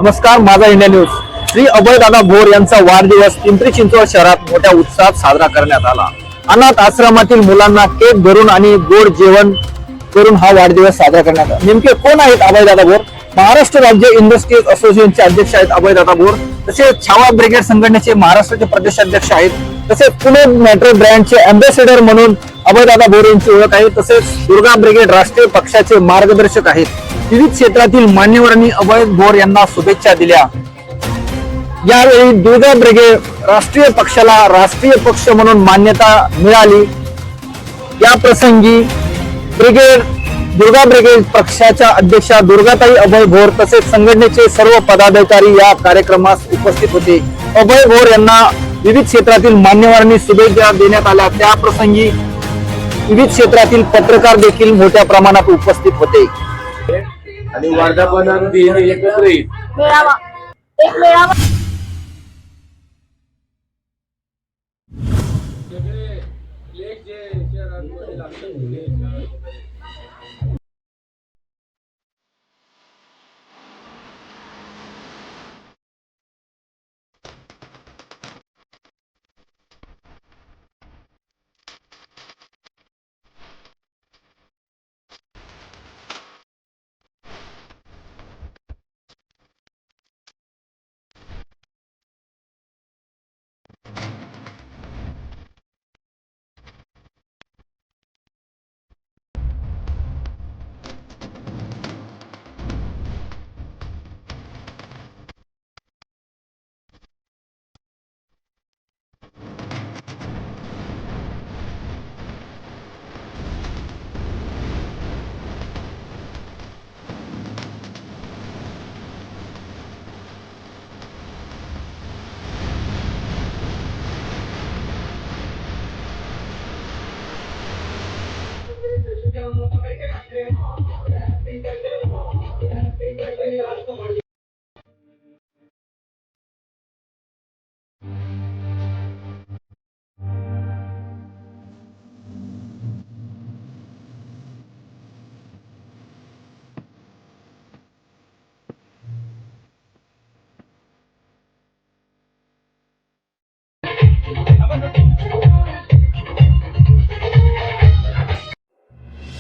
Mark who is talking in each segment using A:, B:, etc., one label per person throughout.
A: नमस्कार, माझा India news. Shri अभयदादा Bhor यांचा वाढदिवस पिंपरी चिंचवड शहरात मोठ्या उत्साहात साजरा करण्यात आला. अनाथ आश्रमातील मुलांना केक भरून आणि गोड जेवण करून हा वाढदिवस साजरा करण्यात आला. नेमके कोण आहेत अभयदादा भोर? महाराष्ट्र राज्य इंडस्ट्रीज असोसिएशनचे अध्यक्ष आहेत अभयदादा भोर. तसेच छावा ब्रिगेड संघटनेचे महाराष्ट्राचे प्रदेशाध्यक्ष आहेत. तसेच पुणे मेट्रो ब्रँडचे अँबॅसेडर म्हणून अभयदादा भोर यांची ओळख आहे. तसेच दुर्गा ब्रिगेड राष्ट्रीय पक्षाचे मार्गदर्शक आहेत. विविध क्षेत्रातील मान्यवरांनी अभय भोर यांना शुभेच्छा दिल्या. यावेळी दुर्गा ब्रिगेड राष्ट्रीय पक्षाला राष्ट्रीय पक्ष म्हणून मान्यता मिळाली. या प्रसंगी दुर्गा ब्रिगेड पक्षाच्या अध्यक्षा दुर्गाताई अभय भोर तसेच संघटनेचे सर्व पदाधिकारी या कार्यक्रमास उपस्थित होते. अभय भोर यांना विविध क्षेत्रातील मान्यवरांनी शुभेच्छा देण्यात आल्या. त्या प्रसंगी विविध क्षेत्रातील पत्रकार देखील मोठ्या प्रमाणात उपस्थित होते.
B: आणि वर्धापन दिन एकत्र येईल.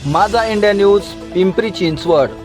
A: माझा इंडिया न्यूज पिंपरी चिंचवड.